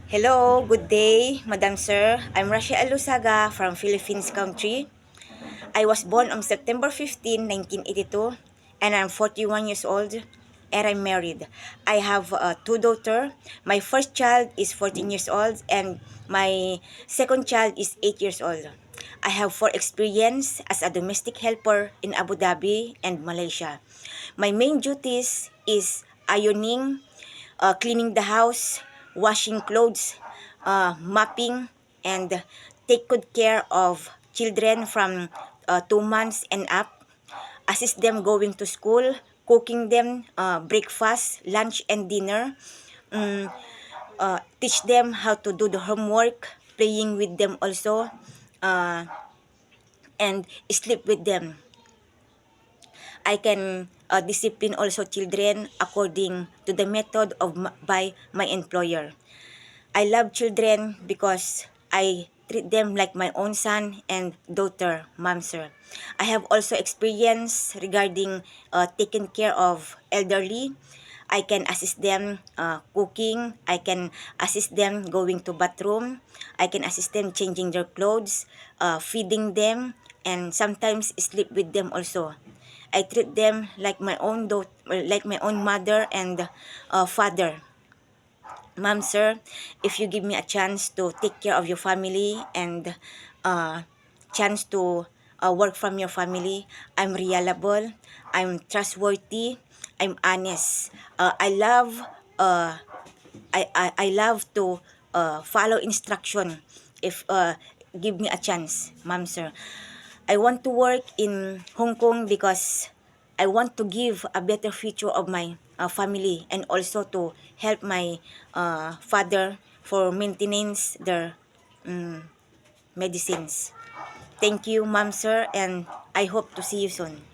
Hello, good day, Madam Sir. I'm Rasha Alusaga from Philippines country. I was born on September 15, 1982, and I'm 41 years old, and I'm married. I have two daughters. My first child is 14 years old, and my second child is 8 years old. I have 4 experience as a domestic helper in Abu Dhabi and Malaysia. My main duties is ironing, cleaning the house, washing clothes, mopping, and take good care of children from 2 months and up, assist them going to school, cooking them breakfast, lunch, and dinner, teach them how to do the homework, playing with them also, uh, and sleep with them. I can discipline also children according to the method of by my employer. I love children because I treat them like my own son and daughter, ma'am sir. I have also experience regarding taking care of elderly. I can assist them cooking. I can assist them going to bathroom. I can assist them changing their clothes, feeding them, and sometimes sleep with them also. I treat them like my own like my own mother and father. Ma'am, sir, if you give me a chance to take care of your family and uh, chance to work from your family, I'm reliable, I'm trustworthy, I'm honest. Uh, I love to follow instruction if give me a chance, ma'am, sir. I want to work in Hong Kong because I want to give a better future of my family and also to help my father for maintenance their medicines. Thank you, ma'am, sir, and I hope to see you soon.